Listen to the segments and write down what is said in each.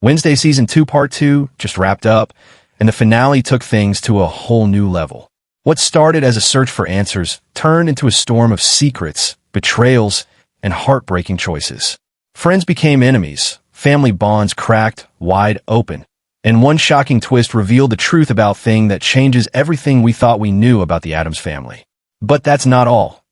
Wednesday Season 2 Part 2 just wrapped up, and the finale took things to a whole new level. What started as a search for answers turned into a storm of secrets, betrayals, and heartbreaking choices. Friends became enemies, family bonds cracked wide open, and one shocking twist revealed the truth about thing that changes everything we thought we knew about the Addams family. But that's not all.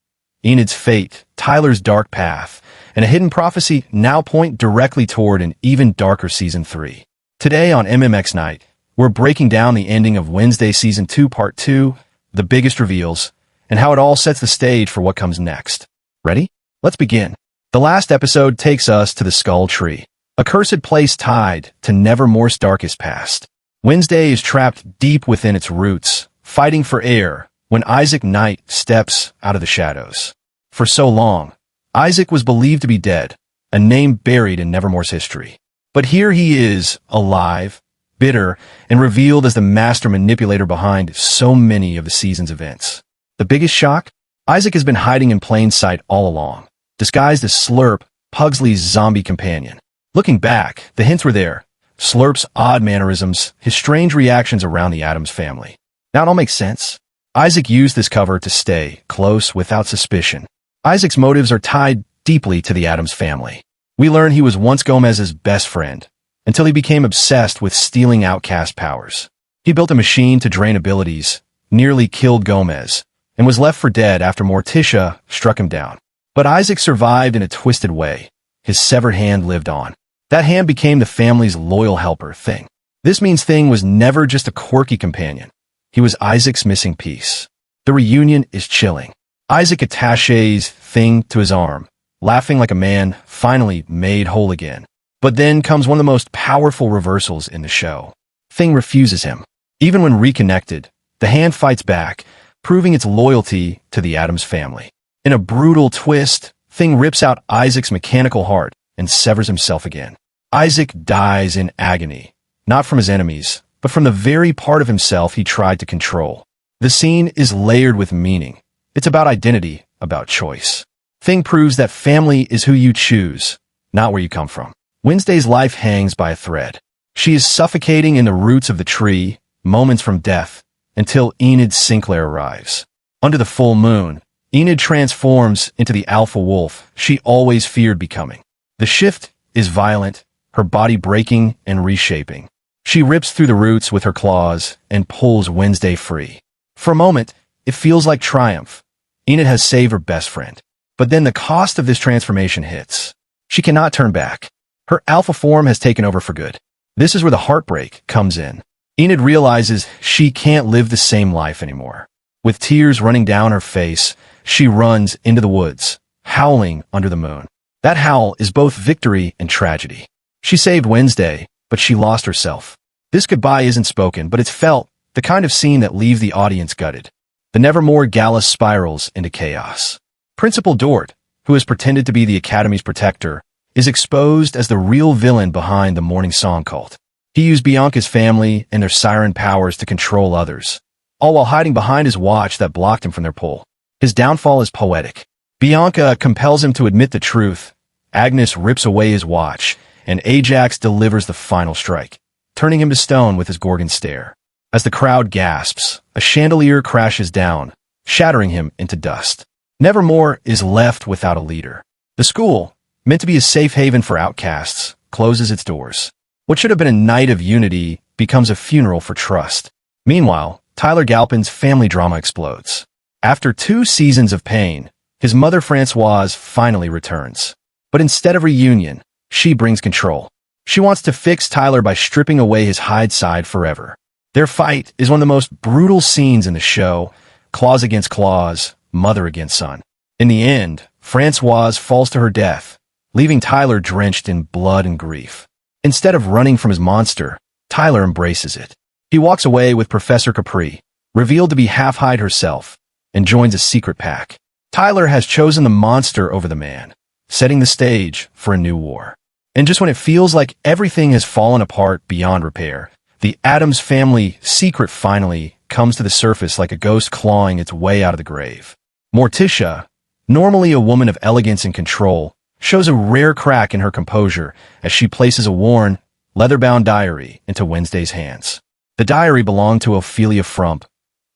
Enid's fate, Tyler's dark path, and a hidden prophecy now point directly toward an even darker Season 3. Today on MMX Night, we're breaking down the ending of Wednesday Season 2 Part 2, the biggest reveals, and how it all sets the stage for what comes next. Ready? Let's begin. The last episode takes us to the Skull Tree, a cursed place tied to Nevermore's darkest past. Wednesday is trapped deep within its roots, fighting for air, when Isaac Knight steps out of the shadows. For so long, Isaac was believed to be dead, a name buried in Nevermore's history. But here he is, alive, bitter, and revealed as the master manipulator behind so many of the season's events. The biggest shock? Isaac has been hiding in plain sight all along, disguised as Slurp, Pugsley's zombie companion. Looking back, the hints were there. Slurp's odd mannerisms, his strange reactions around the Addams family. Now it all makes sense. Isaac used this cover to stay close without suspicion. Isaac's motives are tied deeply to the Addams family. We learn he was once Gomez's best friend, until he became obsessed with stealing outcast powers. He built a machine to drain abilities, nearly killed Gomez, and was left for dead after Morticia struck him down. But Isaac survived in a twisted way. His severed hand lived on. That hand became the family's loyal helper, Thing. This means Thing was never just a quirky companion. He was Isaac's missing piece. The reunion is chilling. Isaac attaches Thing to his arm, laughing like a man finally made whole again. But then comes one of the most powerful reversals in the show. Thing refuses him. Even when reconnected, the hand fights back, proving its loyalty to the Addams family. In a brutal twist, Thing rips out Isaac's mechanical heart and severs himself again. Isaac dies in agony, not from his enemies, but from the very part of himself he tried to control. The scene is layered with meaning. It's about identity, about choice. Thing proves that family is who you choose, not where you come from. Wednesday's life hangs by a thread. She is suffocating in the roots of the tree, moments from death, until Enid Sinclair arrives. Under the full moon, Enid transforms into the alpha wolf she always feared becoming. The shift is violent, her body breaking and reshaping. She rips through the roots with her claws and pulls Wednesday free. For a moment, it feels like triumph. Enid has saved her best friend. But then the cost of this transformation hits. She cannot turn back. Her alpha form has taken over for good. This is where the heartbreak comes in. Enid realizes she can't live the same life anymore. With tears running down her face, she runs into the woods, howling under the moon. That howl is both victory and tragedy. She saved Wednesday, but she lost herself. This goodbye isn't spoken, but it's felt, the kind of scene that leaves the audience gutted. The Nevermore gala spirals into chaos. Principal Dort, who has pretended to be the Academy's protector, is exposed as the real villain behind the Morning Song cult. He used Bianca's family and their siren powers to control others, all while hiding behind his watch that blocked him from their pull. His downfall is poetic. Bianca compels him to admit the truth, Agnes rips away his watch, and Ajax delivers the final strike, turning him to stone with his Gorgon stare. As the crowd gasps, a chandelier crashes down, shattering him into dust. Nevermore is left without a leader. The school, meant to be a safe haven for outcasts, closes its doors. What should have been a night of unity becomes a funeral for trust. Meanwhile, Tyler Galpin's family drama explodes. After 2 seasons of pain, his mother Francoise finally returns. But instead of reunion, she brings control. She wants to fix Tyler by stripping away his hide side forever. Their fight is one of the most brutal scenes in the show, claws against claws, mother against son. In the end, Francoise falls to her death, leaving Tyler drenched in blood and grief. Instead of running from his monster, Tyler embraces it. He walks away with Professor Capri, revealed to be half-Hyde herself, and joins a secret pack. Tyler has chosen the monster over the man, setting the stage for a new war. And just when it feels like everything has fallen apart beyond repair, the Addams family secret finally comes to the surface like a ghost clawing its way out of the grave. Morticia, normally a woman of elegance and control, shows a rare crack in her composure as she places a worn, leather-bound diary into Wednesday's hands. The diary belonged to Oilia Frump,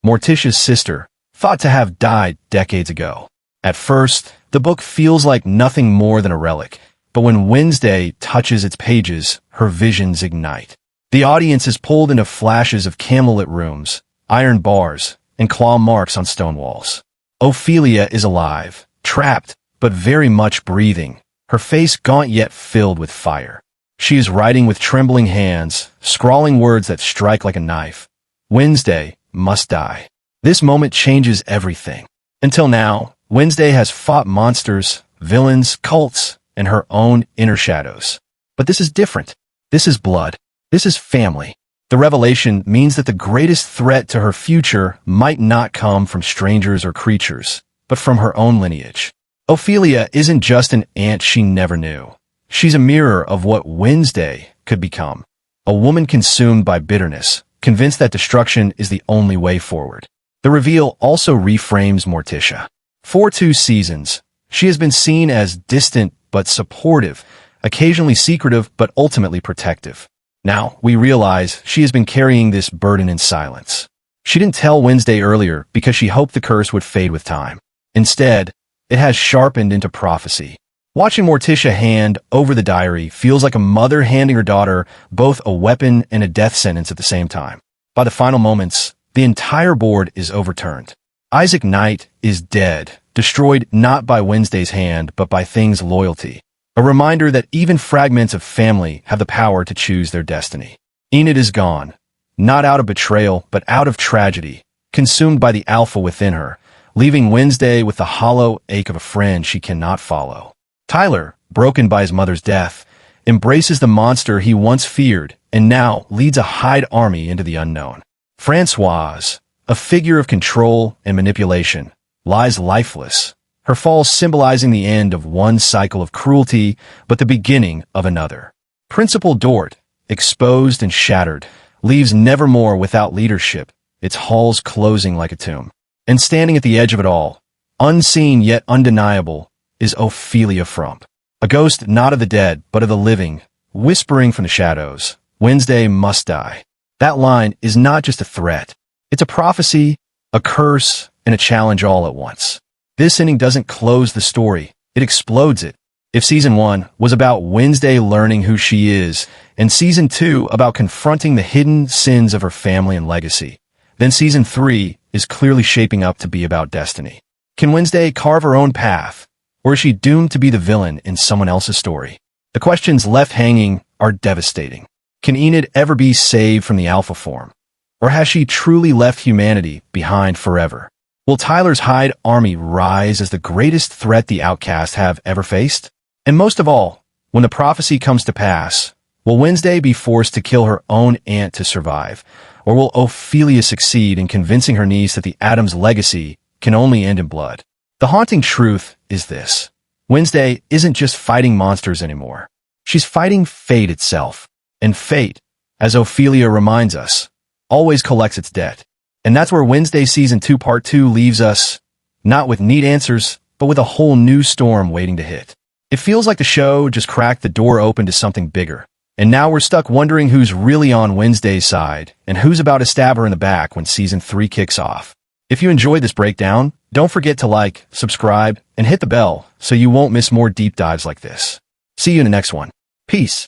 Morticia's sister, thought to have died decades ago. At first, the book feels like nothing more than a relic, but when Wednesday touches its pages, her visions ignite. The audience is pulled into flashes of candlelit rooms, iron bars, and claw marks on stone walls. Oilia is alive, trapped, but very much breathing, her face gaunt yet filled with fire. She is writing with trembling hands, scrawling words that strike like a knife. Wednesday must die. This moment changes everything. Until now, Wednesday has fought monsters, villains, cults, and her own inner shadows. But this is different. This is blood. This is family. The revelation means that the greatest threat to her future might not come from strangers or creatures, but from her own lineage. Oilia isn't just an aunt she never knew. She's a mirror of what Wednesday could become. A woman consumed by bitterness, convinced that destruction is the only way forward. The reveal also reframes Morticia. For 2 seasons, she has been seen as distant but supportive, occasionally secretive but ultimately protective. Now, we realize she has been carrying this burden in silence. She didn't tell Wednesday earlier because she hoped the curse would fade with time. Instead, it has sharpened into prophecy. Watching Morticia hand over the diary feels like a mother handing her daughter both a weapon and a death sentence at the same time. By the final moments, the entire board is overturned. Isaac Knight is dead, destroyed not by Wednesday's hand, but by Thing's loyalty. A reminder that even fragments of family have the power to choose their destiny. Enid is gone, not out of betrayal, but out of tragedy, consumed by the alpha within her, leaving Wednesday with the hollow ache of a friend she cannot follow. Tyler, broken by his mother's death, embraces the monster he once feared and now leads a Hyde army into the unknown. Françoise, a figure of control and manipulation, lies lifeless, her fall symbolizing the end of one cycle of cruelty but the beginning of another. Principal Dort, exposed and shattered, leaves Nevermore without leadership, its halls closing like a tomb. And standing at the edge of it all, unseen yet undeniable, is Oilia Frump, a ghost not of the dead but of the living, whispering from the shadows, Wednesday must die. That line is not just a threat. It's a prophecy, a curse, and a challenge all at once. This ending doesn't close the story, it explodes it. If Season 1 was about Wednesday learning who she is, and Season 2 about confronting the hidden sins of her family and legacy, then Season 3 is clearly shaping up to be about destiny. Can Wednesday carve her own path, or is she doomed to be the villain in someone else's story? The questions left hanging are devastating. Can Enid ever be saved from the alpha form? Or has she truly left humanity behind forever? Will Tyler's Hyde army rise as the greatest threat the outcast have ever faced? And most of all, when the prophecy comes to pass, will Wednesday be forced to kill her own aunt to survive? Or will Oilia succeed in convincing her niece that the Addams legacy can only end in blood? The haunting truth is this. Wednesday isn't just fighting monsters anymore. She's fighting fate itself. And fate, as Oilia reminds us, always collects its debt. And that's where Wednesday Season 2 Part 2 leaves us, not with neat answers, but with a whole new storm waiting to hit. It feels like the show just cracked the door open to something bigger. And now we're stuck wondering who's really on Wednesday's side and who's about to stab her in the back when Season 3 kicks off. If you enjoyed this breakdown, don't forget to like, subscribe, and hit the bell so you won't miss more deep dives like this. See you in the next one. Peace.